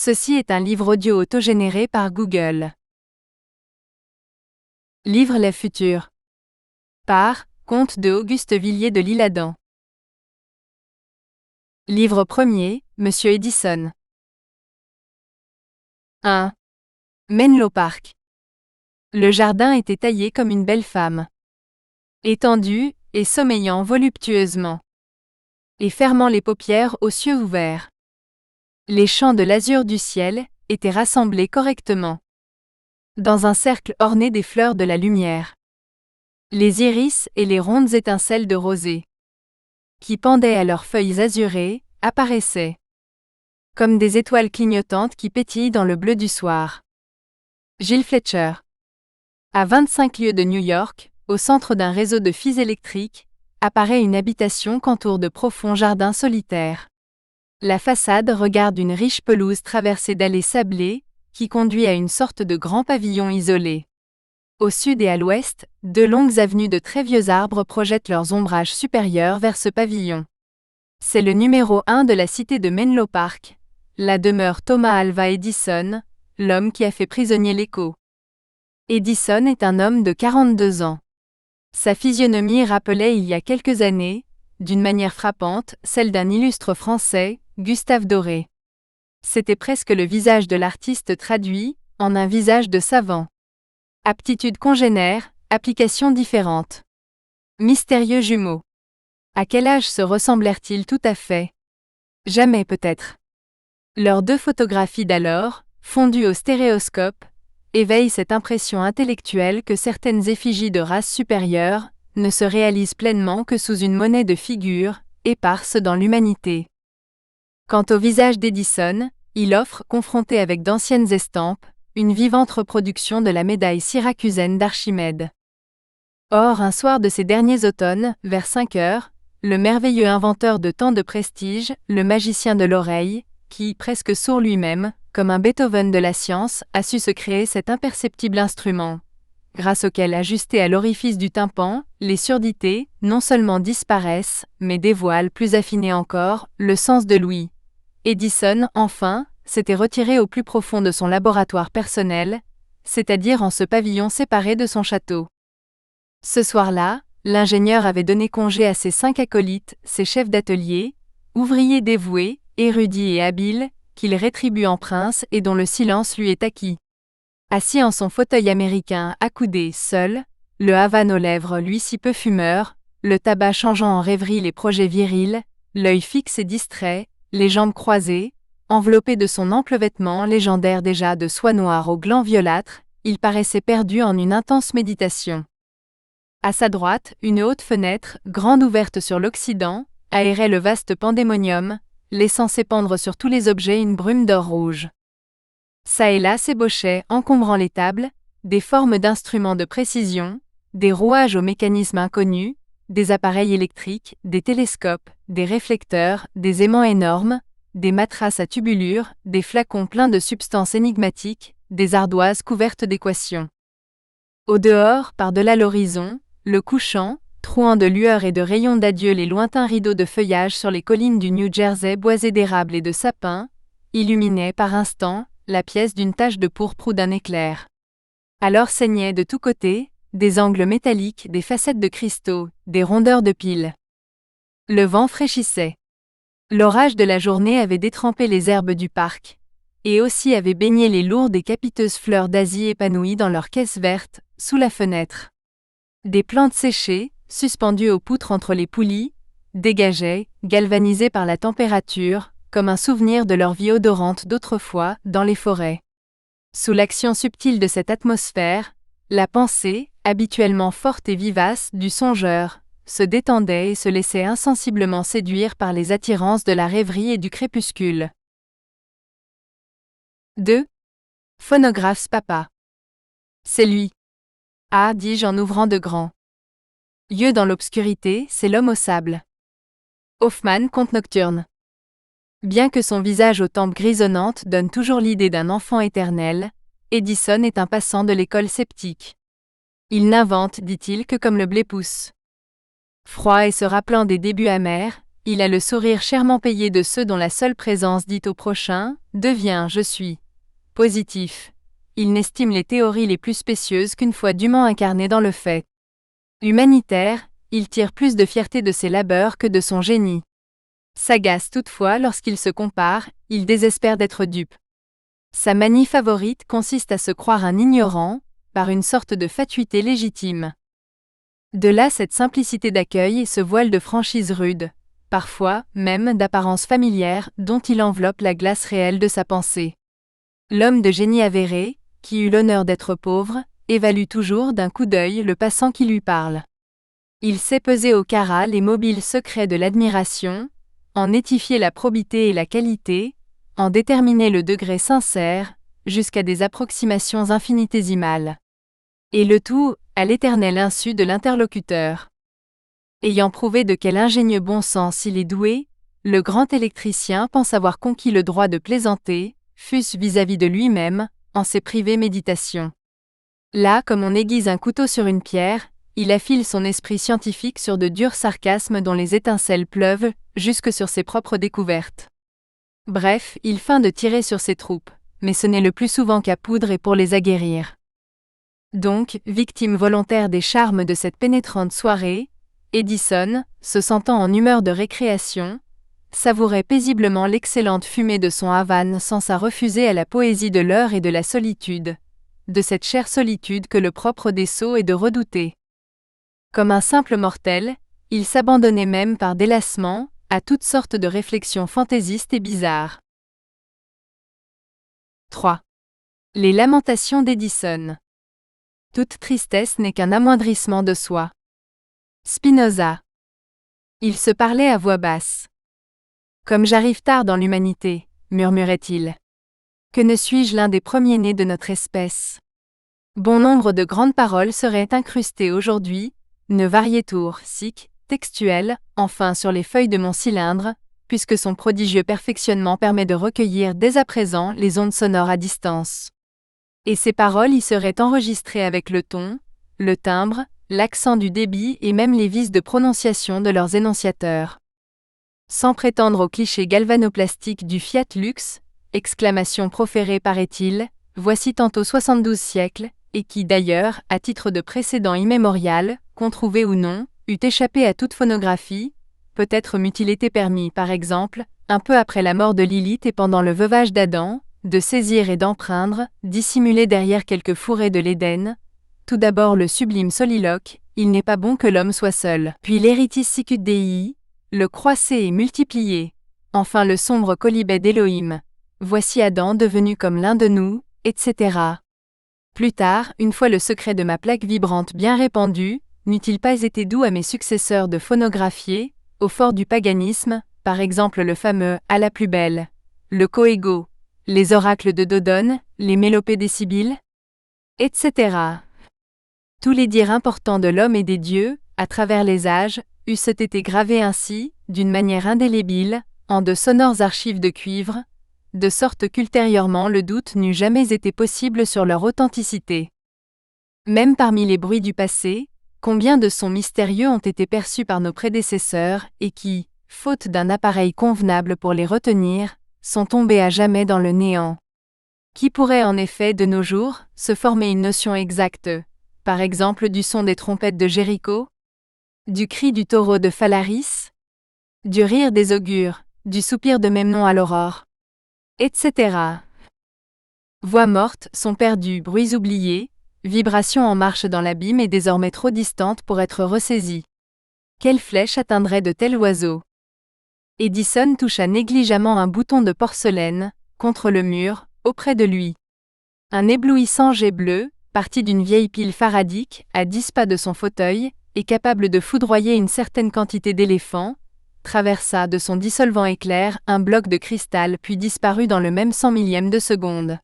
Ceci est un livre audio autogénéré par Google. Livre Les Futurs. Par Conte de Auguste Villiers de l'Isle-Adam. Livre premier, Monsieur Edison. 1. Menlo Park. Le jardin était taillé comme une belle femme. Étendue, et sommeillant voluptueusement. Et fermant les paupières aux cieux ouverts. Les champs de l'azur du ciel étaient rassemblés correctement. Dans un cercle orné des fleurs de la lumière. Les iris et les rondes étincelles de rosée, qui pendaient à leurs feuilles azurées, apparaissaient comme des étoiles clignotantes qui pétillent dans le bleu du soir. Gilles Fletcher. À 25 lieues de New York, au centre d'un réseau de fils électriques, apparaît une habitation qu'entourent de profonds jardins solitaires. La façade regarde une riche pelouse traversée d'allées sablées, qui conduit à une sorte de grand pavillon isolé. Au sud et à l'ouest, deux longues avenues de très vieux arbres projettent leurs ombrages supérieurs vers ce pavillon. C'est le numéro 1 de la cité de Menlo Park. Là demeure Thomas Alva Edison, l'homme qui a fait prisonnier l'écho. Edison est un homme de 42 ans. Sa physionomie rappelait il y a quelques années, d'une manière frappante, celle d'un illustre Français, Gustave Doré. C'était presque le visage de l'artiste traduit en un visage de savant. Aptitudes congénères, applications différentes. Mystérieux jumeaux. À quel âge se ressemblèrent-ils tout à fait? Jamais peut-être. Leurs deux photographies d'alors, fondues au stéréoscope, éveillent cette impression intellectuelle que certaines effigies de race supérieure ne se réalisent pleinement que sous une monnaie de figures, éparse dans l'humanité. Quant au visage d'Edison, il offre, confronté avec d'anciennes estampes, une vivante reproduction de la médaille syracusaine d'Archimède. Or, un soir de ces derniers automnes, vers 5 heures, le merveilleux inventeur de tant de prestige, le magicien de l'oreille, qui, presque sourd lui-même, comme un Beethoven de la science, a su se créer cet imperceptible instrument, grâce auquel, ajusté à l'orifice du tympan, les surdités, non seulement disparaissent, mais dévoilent plus affiné encore, le sens de l'ouïe. Edison, enfin, s'était retiré au plus profond de son laboratoire personnel, c'est-à-dire en ce pavillon séparé de son château. Ce soir-là, l'ingénieur avait donné congé à ses 5 acolytes, ses chefs d'atelier, ouvriers dévoués, érudits et habiles, qu'il rétribue en prince et dont le silence lui est acquis. Assis en son fauteuil américain, accoudé, seul, le Havane aux lèvres lui si peu fumeur, le tabac changeant en rêverie les projets virils, l'œil fixe et distrait, les jambes croisées, enveloppé de son ample vêtement légendaire déjà de soie noire au gland violâtre, il paraissait perdu en une intense méditation. À sa droite, une haute fenêtre, grande ouverte sur l'Occident, aérait le vaste pandémonium, laissant s'épandre sur tous les objets une brume d'or rouge. Ça et là s'ébauchaient, encombrant les tables, des formes d'instruments de précision, des rouages au mécanisme inconnu, des appareils électriques, des télescopes, des réflecteurs, des aimants énormes, des matraces à tubulure, des flacons pleins de substances énigmatiques, des ardoises couvertes d'équations. Au dehors, par-delà l'horizon, le couchant, trouant de lueur et de rayons d'adieu les lointains rideaux de feuillage sur les collines du New Jersey boisées d'érables et de sapins, illuminait par instants la pièce d'une tache de pourpre ou d'un éclair. Alors saignaient de tous côtés, des angles métalliques, des facettes de cristaux, des rondeurs de piles. Le vent fraîchissait. L'orage de la journée avait détrempé les herbes du parc, et aussi avait baigné les lourdes et capiteuses fleurs d'Asie épanouies dans leurs caisses vertes, sous la fenêtre. Des plantes séchées, suspendues aux poutres entre les poulies, dégageaient, galvanisées par la température, comme un souvenir de leur vie odorante d'autrefois, dans les forêts. Sous l'action subtile de cette atmosphère, la pensée, habituellement forte et vivace, du songeur, se détendait et se laissait insensiblement séduire par les attirances de la rêverie et du crépuscule. 2. Phonographe Papa. C'est lui. Ah, dis-je en ouvrant de grands yeux dans l'obscurité, c'est l'homme au sable. Hoffmann, Conte nocturne. Bien que son visage aux tempes grisonnantes donne toujours l'idée d'un enfant éternel, Edison est un passant de l'école sceptique. Il n'invente, dit-il, que comme le blé pousse. Froid et se rappelant des débuts amers, il a le sourire chèrement payé de ceux dont la seule présence dit au prochain « Deviens, je suis ». Positif. Il n'estime les théories les plus spécieuses qu'une fois dûment incarnées dans le fait. Humanitaire, il tire plus de fierté de ses labeurs que de son génie. Sagace toutefois lorsqu'il se compare, il désespère d'être dupe. Sa manie favorite consiste à se croire un ignorant, par une sorte de fatuité légitime. De là cette simplicité d'accueil et ce voile de franchise rude, parfois, même d'apparence familière, dont il enveloppe la glace réelle de sa pensée. L'homme de génie avéré, qui eut l'honneur d'être pauvre, évalue toujours d'un coup d'œil le passant qui lui parle. Il sait peser au carat les mobiles secrets de l'admiration, en édifier la probité et la qualité, en déterminer le degré sincère, jusqu'à des approximations infinitésimales. Et le tout, à l'éternel insu de l'interlocuteur. Ayant prouvé de quel ingénieux bon sens il est doué, le grand électricien pense avoir conquis le droit de plaisanter, fût-ce vis-à-vis de lui-même, en ses privées méditations. Là, comme on aiguise un couteau sur une pierre, il affile son esprit scientifique sur de durs sarcasmes dont les étincelles pleuvent, jusque sur ses propres découvertes. Bref, il feint de tirer sur ses troupes, mais ce n'est le plus souvent qu'à poudre et pour les aguerrir. Donc, victime volontaire des charmes de cette pénétrante soirée, Edison, se sentant en humeur de récréation, savourait paisiblement l'excellente fumée de son Havane sans s'en refuser à la poésie de l'heure et de la solitude, de cette chère solitude que le propre des sots est de redouter. Comme un simple mortel, il s'abandonnait même par délassement à toutes sortes de réflexions fantaisistes et bizarres. 3. Les lamentations d'Edison. Toute tristesse n'est qu'un amoindrissement de soi. Spinoza. Il se parlait à voix basse. Comme j'arrive tard dans l'humanité, murmurait-il. Que ne suis-je l'un des premiers-nés de notre espèce? Bon nombre de grandes paroles seraient incrustées aujourd'hui, ne variétour, sic, textuel, enfin sur les feuilles de mon cylindre, puisque son prodigieux perfectionnement permet de recueillir dès à présent les ondes sonores à distance. Et ces paroles y seraient enregistrées avec le ton, le timbre, l'accent du débit et même les vices de prononciation de leurs énonciateurs. Sans prétendre au cliché galvanoplastique du Fiat Lux, exclamation proférée paraît-il, voici tantôt 72 siècles, et qui d'ailleurs, à titre de précédent immémorial, qu'on trouvait ou non, eût échappé à toute phonographie, peut-être m'eût-il été permis, par exemple, un peu après la mort de Lilith et pendant le veuvage d'Adam, de saisir et d'empreindre, dissimulé derrière quelques fourrés de l'Éden, tout d'abord le sublime soliloque, il n'est pas bon que l'homme soit seul, puis l'eritis sicut Dei, le croisser et multiplier, enfin le sombre colibet d'Élohim, voici Adam devenu comme l'un de nous, etc. Plus tard, une fois le secret de ma plaque vibrante bien répandu, n'eût-il pas été doux à mes successeurs de phonographier, au fort du paganisme, par exemple le fameux « À la plus belle », le coego, les oracles de Dodone, les mélopées des Sibylles, etc. Tous les dires importants de l'homme et des dieux, à travers les âges, eussent été gravés ainsi, d'une manière indélébile, en de sonores archives de cuivre, de sorte qu'ultérieurement le doute n'eût jamais été possible sur leur authenticité. Même parmi les bruits du passé, combien de sons mystérieux ont été perçus par nos prédécesseurs et qui, faute d'un appareil convenable pour les retenir, sont tombés à jamais dans le néant. Qui pourrait en effet, de nos jours, se former une notion exacte, par exemple du son des trompettes de Jéricho, du cri du taureau de Phalaris, du rire des augures, du soupir de Memnon à l'aurore, etc. Voix mortes, sons perdus, bruits oubliés, vibrations en marche dans l'abîme et désormais trop distantes pour être ressaisies. Quelle flèche atteindrait de tels oiseaux? Edison toucha négligemment un bouton de porcelaine, contre le mur, auprès de lui. Un éblouissant jet bleu, parti d'une vieille pile faradique, à 10 pas de son fauteuil, et capable de foudroyer une certaine quantité d'éléphants, traversa de son dissolvant éclair un bloc de cristal puis disparut dans le même 100 millième de seconde.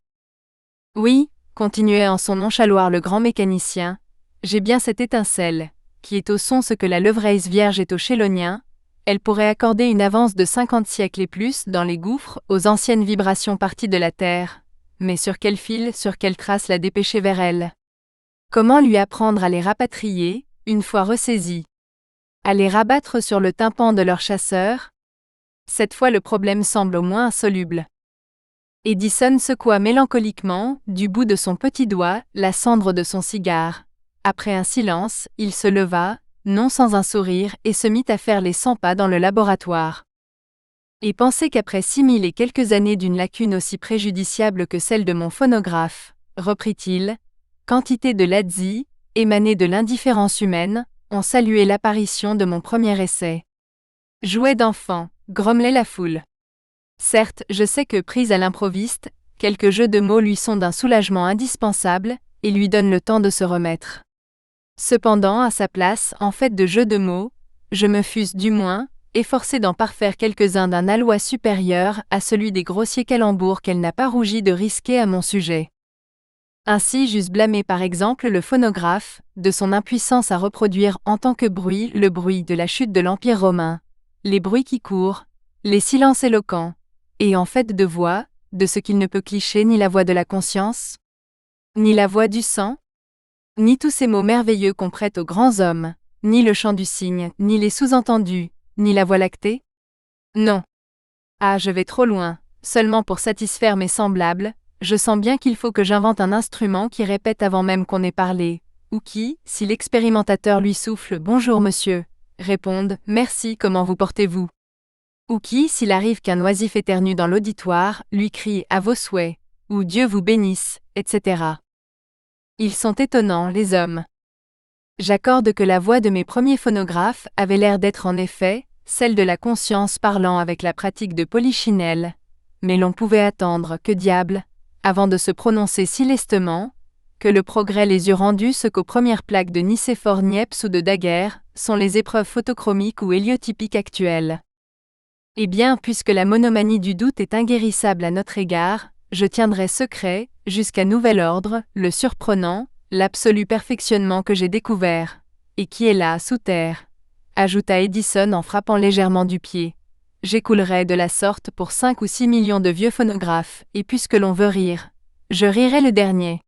Oui, continuait en son nonchaloir le grand mécanicien, j'ai bien cette étincelle, qui est au son ce que la Lovelace vierge est au chélonien, elle pourrait accorder une avance de 50 siècles et plus dans les gouffres aux anciennes vibrations parties de la Terre, mais sur quel fil, sur quelle trace la dépêcher vers elle? Comment lui apprendre à les rapatrier, une fois ressaisis? À les rabattre sur le tympan de leur chasseur, Cette fois le problème semble au moins insoluble. Edison secoua mélancoliquement, du bout de son petit doigt, la cendre de son cigare. Après un silence, il se leva, non sans un sourire, et se mit à faire les 100 pas dans le laboratoire. Et pensez qu'après 6000 et quelques années d'une lacune aussi préjudiciable que celle de mon phonographe, reprit-il, quantité de lazzi, émanée de l'indifférence humaine, ont salué l'apparition de mon premier essai. Jouet d'enfant, grommelait la foule. Certes, je sais que, prise à l'improviste, quelques jeux de mots lui sont d'un soulagement indispensable, et lui donnent le temps de se remettre. Cependant, à sa place, en fait de jeux de mots, je me fusse du moins efforcé d'en parfaire quelques-uns d'un aloi supérieur à celui des grossiers calembours qu'elle n'a pas rougi de risquer à mon sujet. Ainsi j'eusse blâmé par exemple le phonographe, de son impuissance à reproduire en tant que bruit le bruit de la chute de l'Empire romain, les bruits qui courent, les silences éloquents, et en fait de voix, de ce qu'il ne peut clicher ni la voix de la conscience, ni la voix du sang, ni tous ces mots merveilleux qu'on prête aux grands hommes, ni le chant du cygne, ni les sous-entendus, ni la voie lactée? Non. Ah, je vais trop loin, seulement pour satisfaire mes semblables, je sens bien qu'il faut que j'invente un instrument qui répète avant même qu'on ait parlé, ou qui, si l'expérimentateur lui souffle « Bonjour monsieur », réponde « Merci, comment vous portez-vous » ou qui, s'il arrive qu'un oisif éternue dans l'auditoire, lui crie « À vos souhaits » ou « Dieu vous bénisse », etc. Ils sont étonnants, les hommes. J'accorde que la voix de mes premiers phonographes avait l'air d'être en effet celle de la conscience parlant avec la pratique de Polichinelle, mais l'on pouvait attendre, que diable, avant de se prononcer si lestement, que le progrès les eût rendus ce qu'aux premières plaques de Nicéphore Niepce ou de Daguerre sont les épreuves photochromiques ou héliotypiques actuelles. Eh bien, puisque la monomanie du doute est inguérissable à notre égard, je tiendrai secret, jusqu'à nouvel ordre, le surprenant, l'absolu perfectionnement que j'ai découvert, et qui est là, sous terre, ajouta Edison en frappant légèrement du pied. J'écoulerai de la sorte pour 5 ou 6 millions de vieux phonographes, et puisque l'on veut rire, je rirai le dernier.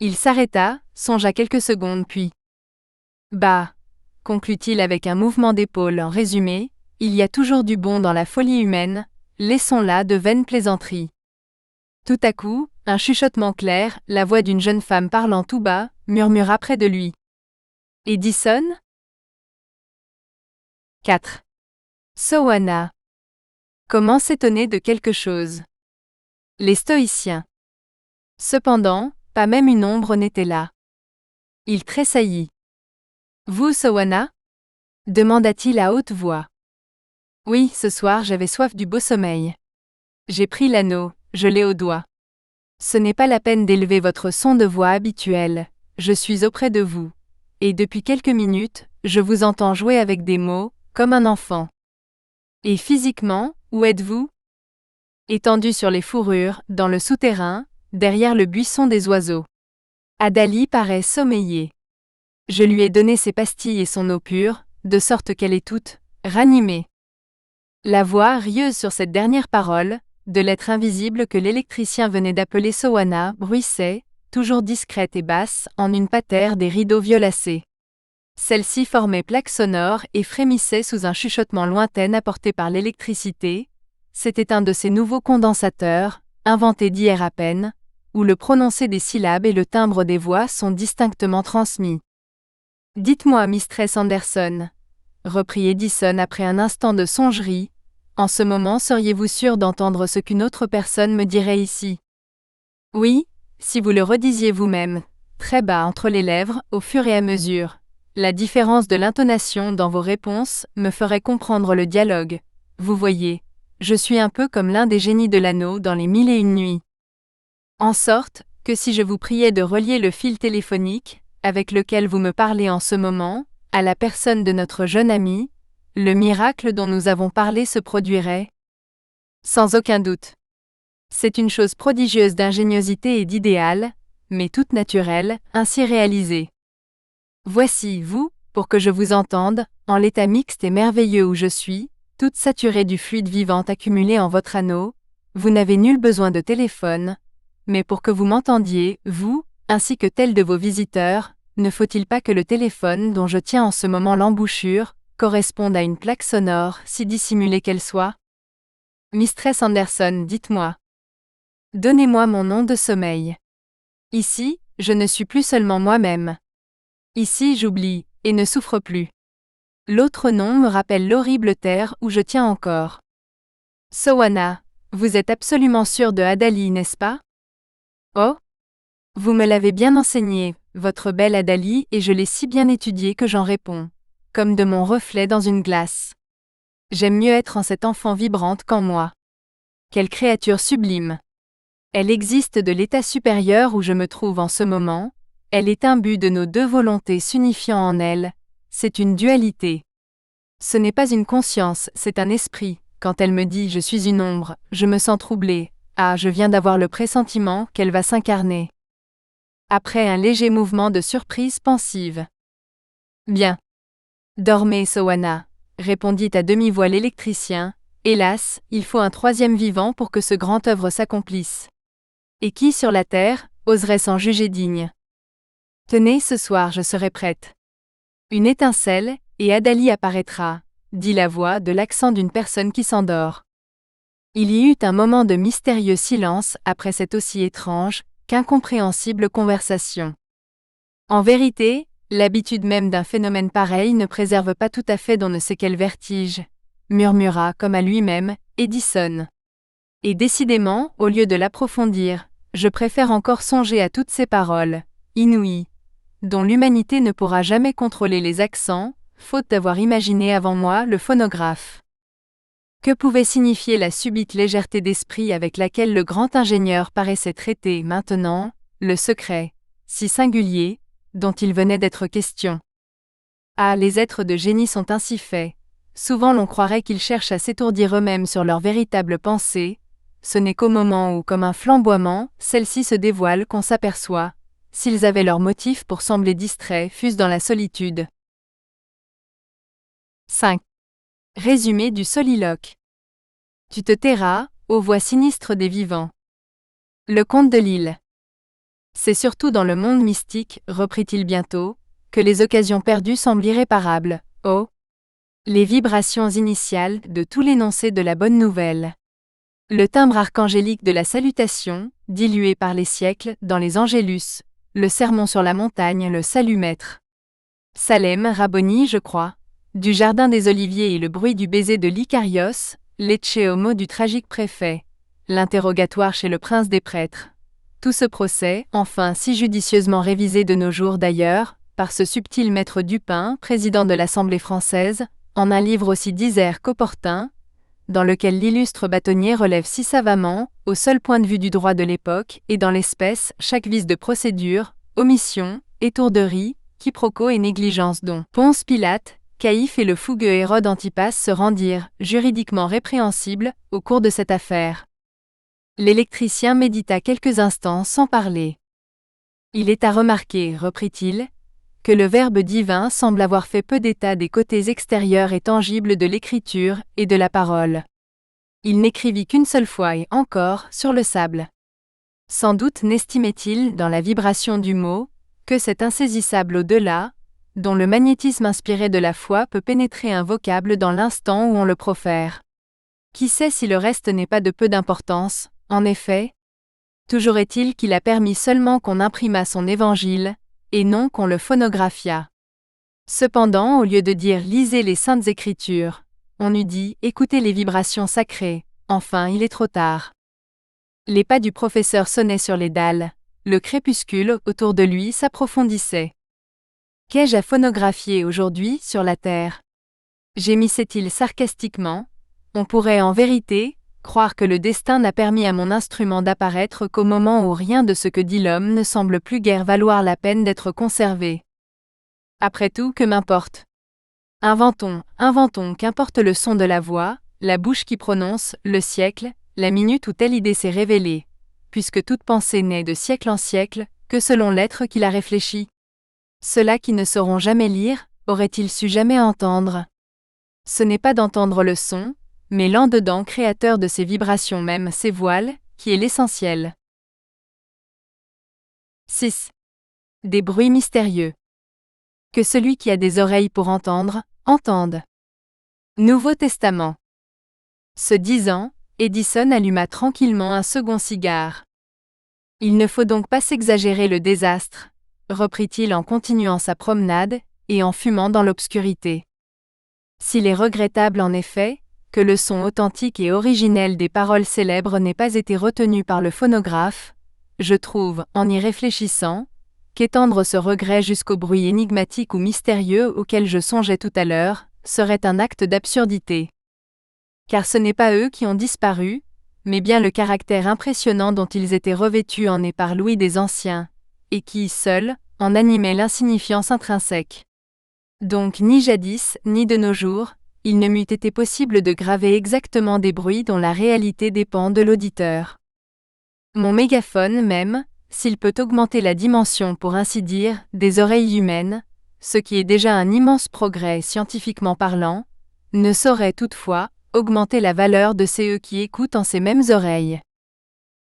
Il s'arrêta, songea quelques secondes puis. Bah, conclut-il avec un mouvement d'épaule en résumé, il y a toujours du bon dans la folie humaine, laissons là de vaines plaisanteries. Tout à coup, un chuchotement clair, la voix d'une jeune femme parlant tout bas, murmura près de lui. Edison? 4. Sowana. Comment s'étonner de quelque chose? Les stoïciens. Cependant, pas même une ombre n'était là. Il tressaillit. Vous, Sowana? Demanda-t-il à haute voix. Oui, ce soir j'avais soif du beau sommeil. J'ai pris l'anneau, je l'ai au doigt. Ce n'est pas la peine d'élever votre son de voix habituel, je suis auprès de vous. Et depuis quelques minutes, je vous entends jouer avec des mots, comme un enfant. Et physiquement, où êtes-vous? Étendu sur les fourrures, dans le souterrain, derrière le buisson des oiseaux. Adali paraît sommeiller. Je lui ai donné ses pastilles et son eau pure, de sorte qu'elle est toute ranimée. La voix rieuse sur cette dernière parole, de l'être invisible que l'électricien venait d'appeler Sowana, bruissait, toujours discrète et basse, en une patère des rideaux violacés. Celle-ci formait plaque sonore et frémissait sous un chuchotement lointain apporté par l'électricité. C'était un de ces nouveaux condensateurs, inventés d'hier à peine, où le prononcé des syllabes et le timbre des voix sont distinctement transmis. « Dites-moi, Mistress Anderson, » reprit Edison après un instant de songerie, « en ce moment seriez-vous sûre d'entendre ce qu'une autre personne me dirait ici? » Oui, si vous le redisiez vous-même, très bas entre les lèvres, au fur et à mesure. La différence de l'intonation dans vos réponses me ferait comprendre le dialogue. Vous voyez, je suis un peu comme l'un des génies de l'anneau dans les 1001 nuits. En sorte, que si je vous priais de relier le fil téléphonique, avec lequel vous me parlez en ce moment, à la personne de notre jeune ami, le miracle dont nous avons parlé se produirait? Sans aucun doute. C'est une chose prodigieuse d'ingéniosité et d'idéal, mais toute naturelle, ainsi réalisée. Voici, vous, pour que je vous entende, en l'état mixte et merveilleux où je suis, toute saturée du fluide vivant accumulé en votre anneau, vous n'avez nul besoin de téléphone, mais pour que vous m'entendiez, vous, ainsi que tel de vos visiteurs, ne faut-il pas que le téléphone dont je tiens en ce moment l'embouchure, corresponde à une plaque sonore, si dissimulée qu'elle soit? Mistress Anderson, dites-moi. Donnez-moi mon nom de sommeil. Ici, je ne suis plus seulement moi-même. Ici, j'oublie, et ne souffre plus. L'autre nom me rappelle l'horrible terre où je tiens encore. Sowana, vous êtes absolument sûre de Adali, n'est-ce pas? Oh? Vous me l'avez bien enseigné, votre belle Adali, et je l'ai si bien étudiée que j'en réponds, comme de mon reflet dans une glace. J'aime mieux être en cette enfant vibrante qu'en moi. Quelle créature sublime! Elle existe de l'état supérieur où je me trouve en ce moment, elle est imbue de nos deux volontés s'unifiant en elle, c'est une dualité. Ce n'est pas une conscience, c'est un esprit. Quand elle me dit « je suis une ombre », je me sens troublée. Ah, je viens d'avoir le pressentiment qu'elle va s'incarner. Après un léger mouvement de surprise pensive. Bien. Dormez, Sowana, répondit à demi-voix l'électricien. Hélas, il faut un troisième vivant pour que ce grand œuvre s'accomplisse. Et qui sur la terre oserait s'en juger digne? Tenez, ce soir je serai prête. Une étincelle, et Adali apparaîtra, dit la voix de l'accent d'une personne qui s'endort. Il y eut un moment de mystérieux silence après cette aussi étrange qu'incompréhensible conversation. En vérité, l'habitude même d'un phénomène pareil ne préserve pas tout à fait d'on ne sait quel vertige, murmura comme à lui-même Edison. Et décidément, au lieu de l'approfondir, je préfère encore songer à toutes ces paroles, inouïes, dont l'humanité ne pourra jamais contrôler les accents, faute d'avoir imaginé avant moi le phonographe. Que pouvait signifier la subite légèreté d'esprit avec laquelle le grand ingénieur paraissait traiter maintenant le secret, si singulier, dont il venait d'être question? Ah, les êtres de génie sont ainsi faits. Souvent l'on croirait qu'ils cherchent à s'étourdir eux-mêmes sur leurs véritables pensées. Ce n'est qu'au moment où, comme un flamboiement, celles-ci se dévoilent qu'on s'aperçoit, s'ils avaient leurs motifs pour sembler distraits, fût-ce dans la solitude. 5. Résumé du soliloque. Tu te tairas, ô voix sinistre des vivants. Le conte de l'île. C'est surtout dans le monde mystique, reprit-il bientôt, que les occasions perdues semblent irréparables. Oh! Les vibrations initiales de tout l'énoncé de la bonne nouvelle. Le timbre archangélique de la salutation, dilué par les siècles dans les Angélus, le sermon sur la montagne, le salut maître. Salem, Rabboni, je crois, du jardin des Oliviers et le bruit du baiser de l'Icarios, l'ecce homo du tragique préfet, l'interrogatoire chez le prince des prêtres. Tout ce procès, enfin si judicieusement révisé de nos jours d'ailleurs, par ce subtil maître Dupin, président de l'Assemblée française, en un livre aussi disert qu'opportun, dans lequel l'illustre bâtonnier relève si savamment, au seul point de vue du droit de l'époque, et dans l'espèce, chaque vice de procédure, omission, étourderie, quiproquo et négligence dont Ponce Pilate, Caïphe et le fougueux Hérode Antipas se rendirent, juridiquement répréhensibles, au cours de cette affaire. L'électricien médita quelques instants sans parler. Il est à remarquer, reprit-il, que le Verbe divin semble avoir fait peu d'état des côtés extérieurs et tangibles de l'écriture et de la parole. Il n'écrivit qu'une seule fois et encore sur le sable. Sans doute n'estimait-il, dans la vibration du mot, que cet insaisissable au-delà, dont le magnétisme inspiré de la foi peut pénétrer un vocable dans l'instant où on le profère. Qui sait si le reste n'est pas de peu d'importance, en effet? Toujours est-il qu'il a permis seulement qu'on imprimât son évangile, et non qu'on le phonographiât. Cependant, au lieu de dire « lisez les saintes écritures », on eût dit « écoutez les vibrations sacrées », enfin il est trop tard. Les pas du professeur sonnaient sur les dalles, le crépuscule autour de lui s'approfondissait. Qu'ai-je à phonographier aujourd'hui sur la terre? Gémissait-il sarcastiquement. On pourrait en vérité croire que le destin n'a permis à mon instrument d'apparaître qu'au moment où rien de ce que dit l'homme ne semble plus guère valoir la peine d'être conservé. Après tout, que m'importe? Inventons, qu'importe le son de la voix, la bouche qui prononce, le siècle, la minute où telle idée s'est révélée, puisque toute pensée naît de siècle en siècle, que selon l'être qui la réfléchit. Ceux-là qui ne sauront jamais lire, auraient-ils su jamais entendre? Ce n'est pas d'entendre le son, mais l'en-dedans créateur de ces vibrations même, ces voiles, qui est l'essentiel. 6. Des bruits mystérieux. Que celui qui a des oreilles pour entendre, entende. Nouveau Testament. Ce disant, Edison alluma tranquillement un second cigare. Il ne faut donc pas s'exagérer le désastre, reprit-il en continuant sa promenade, et en fumant dans l'obscurité. S'il est regrettable en effet, que le son authentique et originel des paroles célèbres n'ait pas été retenu par le phonographe, je trouve, en y réfléchissant, qu'étendre ce regret jusqu'au bruit énigmatique ou mystérieux auquel je songeais tout à l'heure, serait un acte d'absurdité. Car ce n'est pas eux qui ont disparu, mais bien le caractère impressionnant dont ils étaient revêtus en est par Louis des Anciens, et qui, seul, en animait l'insignifiance intrinsèque. Donc ni jadis, ni de nos jours, il ne m'eût été possible de graver exactement des bruits dont la réalité dépend de l'auditeur. Mon mégaphone même, s'il peut augmenter la dimension pour ainsi dire, des oreilles humaines, ce qui est déjà un immense progrès scientifiquement parlant, ne saurait toutefois augmenter la valeur de ceux qui écoutent en ces mêmes oreilles.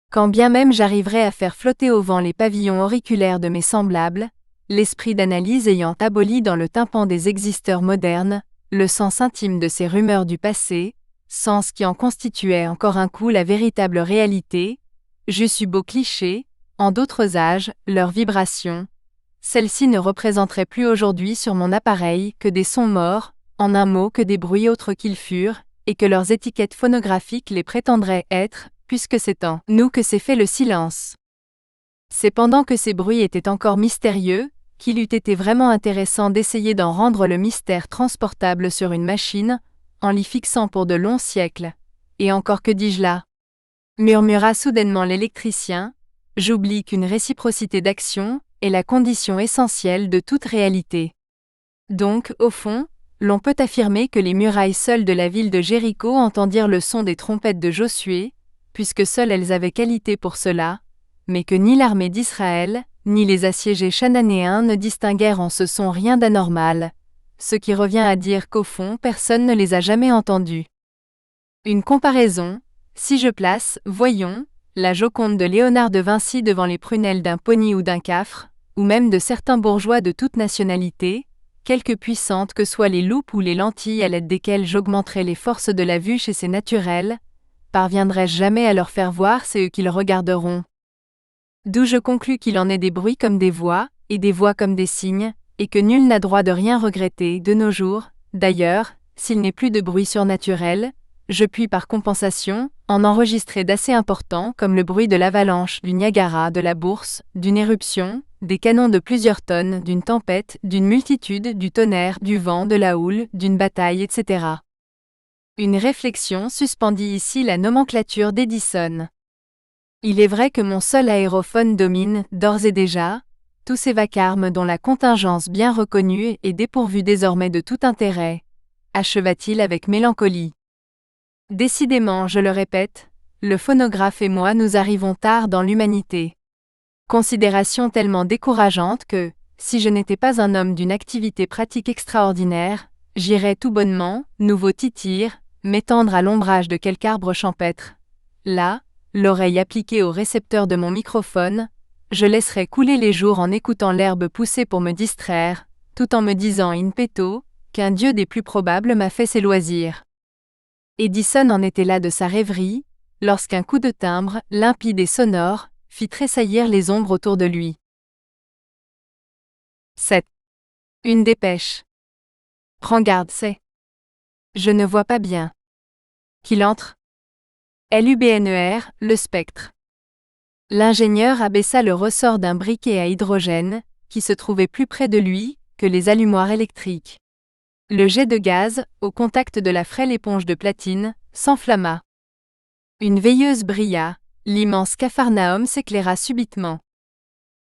Quand bien même j'arriverais à faire flotter au vent les pavillons auriculaires de mes semblables, l'esprit d'analyse ayant aboli dans le tympan des existeurs modernes, le sens intime de ces rumeurs du passé, sens qui en constituait encore un coup la véritable réalité, j'eusse eu beau cliché, en d'autres âges, leurs vibrations, celles-ci ne représenteraient plus aujourd'hui sur mon appareil que des sons morts, en un mot que des bruits autres qu'ils furent, et que leurs étiquettes phonographiques les prétendraient être, puisque c'est en nous que s'est fait le silence. C'est pendant que ces bruits étaient encore mystérieux, qu'il eût été vraiment intéressant d'essayer d'en rendre le mystère transportable sur une machine, en l'y fixant pour de longs siècles. Et encore que dis-je là ? Murmura soudainement l'électricien, j'oublie qu'une réciprocité d'action est la condition essentielle de toute réalité. Donc, au fond, l'on peut affirmer que les murailles seules de la ville de Jéricho entendirent le son des trompettes de Josué, puisque seules elles avaient qualité pour cela, mais que ni l'armée d'Israël, ni les assiégés chananéens ne distinguèrent en ce son rien d'anormal, ce qui revient à dire qu'au fond personne ne les a jamais entendus. Une comparaison, si je place, voyons, la Joconde de Léonard de Vinci devant les prunelles d'un pony ou d'un cafre, ou même de certains bourgeois de toute nationalité, quelque puissantes que soient les loupes ou les lentilles à l'aide desquelles j'augmenterai les forces de la vue chez ces naturels, parviendrai-je jamais à leur faire voir c'est eux qu'ils regarderont. D'où je conclus qu'il en est des bruits comme des voix, et des voix comme des signes, et que nul n'a droit de rien regretter de nos jours. D'ailleurs, s'il n'est plus de bruit surnaturel, je puis par compensation en enregistrer d'assez importants comme le bruit de l'avalanche, du Niagara, de la bourse, d'une éruption, des canons de plusieurs tonnes, d'une tempête, d'une multitude, du tonnerre, du vent, de la houle, d'une bataille, etc. Une réflexion suspendit ici la nomenclature d'Edison. Il est vrai que mon seul aérophone domine, d'ores et déjà, tous ces vacarmes dont la contingence bien reconnue est dépourvue désormais de tout intérêt, acheva-t-il avec mélancolie. Décidément, je le répète, le phonographe et moi nous arrivons tard dans l'humanité. Considération tellement décourageante que, si je n'étais pas un homme d'une activité pratique extraordinaire, j'irais tout bonnement, nouveau titir, m'étendre à l'ombrage de quelque arbre champêtre. Là, l'oreille appliquée au récepteur de mon microphone, je laisserais couler les jours en écoutant l'herbe pousser pour me distraire, tout en me disant in petto, qu'un Dieu des plus probables m'a fait ses loisirs. Edison en était là de sa rêverie, lorsqu'un coup de timbre, limpide et sonore, fit tressaillir les ombres autour de lui. 7. Une dépêche. Prends garde, c'est. Je ne vois pas bien. Qu'il entre. LUBNER, le spectre. L'ingénieur abaissa le ressort d'un briquet à hydrogène, qui se trouvait plus près de lui que les allumoirs électriques. Le jet de gaz, au contact de la frêle éponge de platine, s'enflamma. Une veilleuse brilla, l'immense Capharnaüm s'éclaira subitement.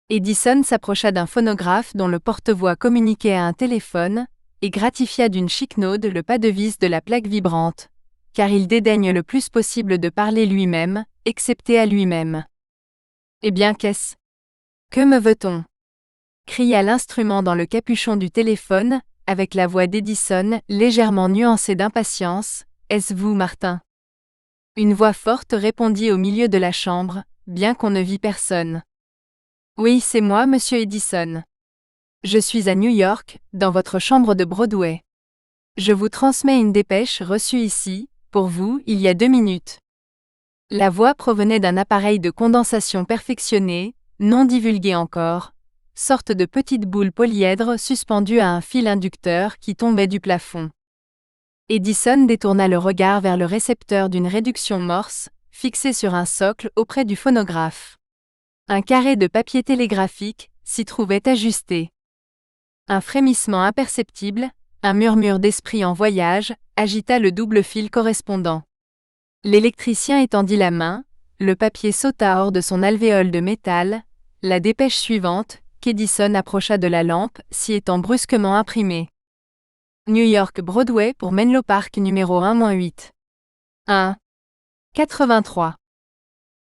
Edison s'approcha d'un phonographe dont le porte-voix communiquait à un téléphone, et gratifia d'une chiquenaude le pas de vis de la plaque vibrante, car il dédaigne le plus possible de parler lui-même, excepté à lui-même. Eh bien qu'est-ce ? Que me veut-on ? Cria l'instrument dans le capuchon du téléphone, avec la voix d'Edison légèrement nuancée d'impatience. Est-ce vous, Martin ? Une voix forte répondit au milieu de la chambre, bien qu'on ne vît personne. Oui, c'est moi, monsieur Edison. Je suis à New York, dans votre chambre de Broadway. Je vous transmets une dépêche reçue ici, pour vous, il y a 2 minutes. La voix provenait d'un appareil de condensation perfectionné, non divulgué encore, sorte de petite boule polyèdre suspendue à un fil inducteur qui tombait du plafond. Edison détourna le regard vers le récepteur d'une réduction Morse, fixé sur un socle auprès du phonographe. Un carré de papier télégraphique s'y trouvait ajusté. Un frémissement imperceptible, un murmure d'esprit en voyage, agita le double fil correspondant. L'électricien étendit la main, le papier sauta hors de son alvéole de métal, la dépêche suivante, qu'Edison approcha de la lampe, s'y étant brusquement imprimée. New York Broadway pour Menlo Park numéro 1-8. 1. 83.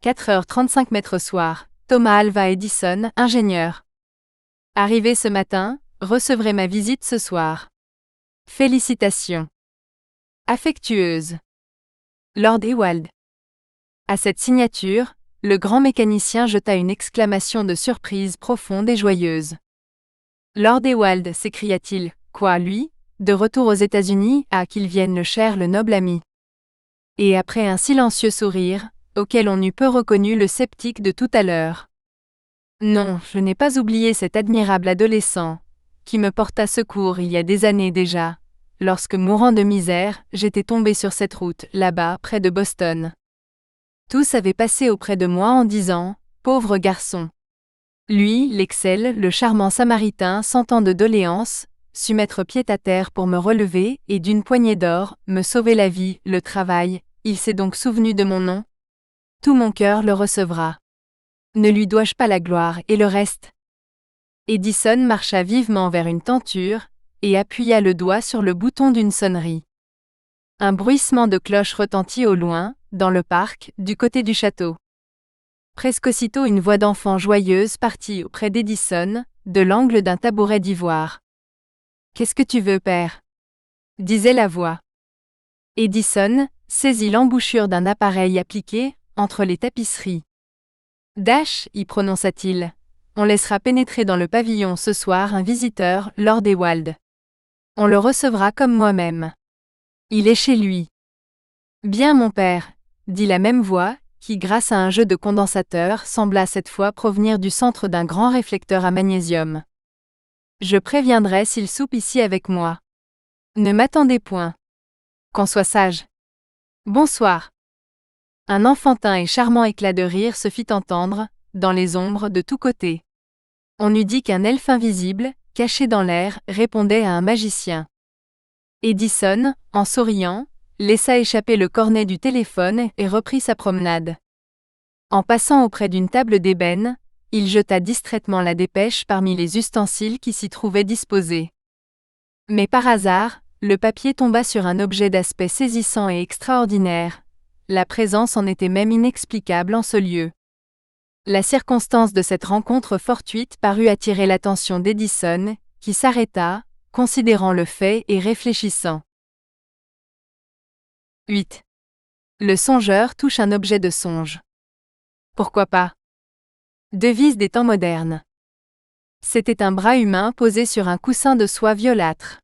4h35 mètres soir. Thomas Alva Edison, ingénieur. Arrivé ce matin, recevrez ma visite ce soir. Félicitations. Affectueuse. Lord Ewald. À cette signature, le grand mécanicien jeta une exclamation de surprise profonde et joyeuse. Lord Ewald, s'écria-t-il, quoi lui, de retour aux États-Unis, à qu'il vienne le noble ami. Et après un silencieux sourire, auquel on eût peu reconnu le sceptique de tout à l'heure. Non, je n'ai pas oublié cet admirable adolescent, qui me porta secours il y a des années déjà, lorsque mourant de misère, j'étais tombé sur cette route, là-bas, près de Boston. Tous avaient passé auprès de moi en disant « Pauvre garçon ». Lui, l'excel, le charmant samaritain, sans tant de doléances, sut mettre pied à terre pour me relever et d'une poignée d'or, me sauver la vie, le travail, il s'est donc souvenu de mon nom. Tout mon cœur le recevra. Ne lui dois-je pas la gloire et le reste? Edison marcha vivement vers une tenture, et appuya le doigt sur le bouton d'une sonnerie. Un bruissement de cloche retentit au loin, dans le parc, du côté du château. Presque aussitôt une voix d'enfant joyeuse partit auprès d'Edison, de l'angle d'un tabouret d'ivoire. « Qu'est-ce que tu veux, père ?» disait la voix. Edison saisit l'embouchure d'un appareil appliqué entre les tapisseries. « Dash, y prononça-t-il. On laissera pénétrer dans le pavillon ce soir un visiteur, Lord Ewald. On le recevra comme moi-même. Il est chez lui. » Bien, mon père, dit la même voix, qui grâce à un jeu de condensateur sembla cette fois provenir du centre d'un grand réflecteur à magnésium. Je préviendrai s'il soupe ici avec moi. Ne m'attendez point. Qu'on soit sage. Bonsoir. Un enfantin et charmant éclat de rire se fit entendre, dans les ombres de tous côtés. On eût dit qu'un elfe invisible, caché dans l'air, répondait à un magicien. Edison, en souriant, laissa échapper le cornet du téléphone et reprit sa promenade. En passant auprès d'une table d'ébène, il jeta distraitement la dépêche parmi les ustensiles qui s'y trouvaient disposés. Mais par hasard, le papier tomba sur un objet d'aspect saisissant et extraordinaire. La présence en était même inexplicable en ce lieu. La circonstance de cette rencontre fortuite parut attirer l'attention d'Edison, qui s'arrêta, considérant le fait et réfléchissant. 8. Le songeur touche un objet de songe. Pourquoi pas? Devise des temps modernes. C'était un bras humain posé sur un coussin de soie violâtre.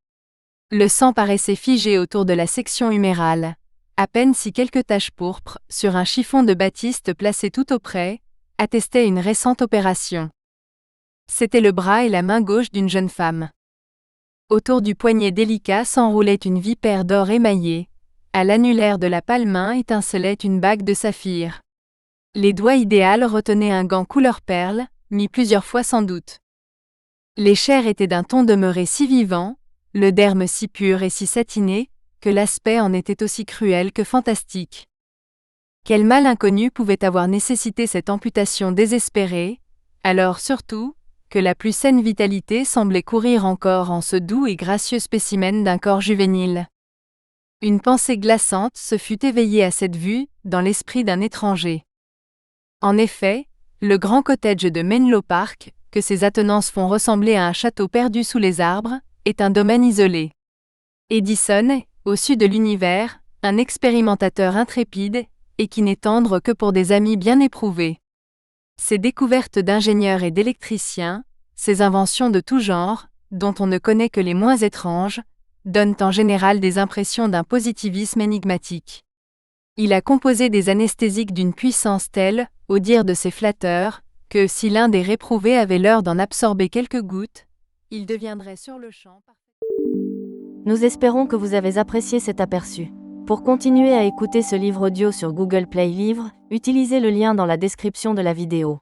Le sang paraissait figé autour de la section humérale, à peine si quelques taches pourpres, sur un chiffon de batiste placé tout auprès, attestaient une récente opération. C'était le bras et la main gauche d'une jeune femme. Autour du poignet délicat s'enroulait une vipère d'or émaillé, à l'annulaire de la pâle main étincelait une bague de saphir. Les doigts idéales retenaient un gant couleur perle, mis plusieurs fois sans doute. Les chairs étaient d'un ton demeuré si vivant, le derme si pur et si satiné, que l'aspect en était aussi cruel que fantastique. Quel mal inconnu pouvait avoir nécessité cette amputation désespérée, alors surtout, que la plus saine vitalité semblait courir encore en ce doux et gracieux spécimen d'un corps juvénile. Une pensée glaçante se fut éveillée à cette vue, dans l'esprit d'un étranger. En effet, le grand cottage de Menlo Park, que ses attenances font ressembler à un château perdu sous les arbres, est un domaine isolé. Edison, au sud de l'univers, un expérimentateur intrépide, et qui n'est tendre que pour des amis bien éprouvés. Ses découvertes d'ingénieurs et d'électriciens, ses inventions de tout genre, dont on ne connaît que les moins étranges, donnent en général des impressions d'un positivisme énigmatique. Il a composé des anesthésiques d'une puissance telle, au dire de ses flatteurs, que si l'un des réprouvés avait l'heure d'en absorber quelques gouttes, il deviendrait sur le champ. Nous espérons que vous avez apprécié cet aperçu. Pour continuer à écouter ce livre audio sur Google Play Livres, utilisez le lien dans la description de la vidéo.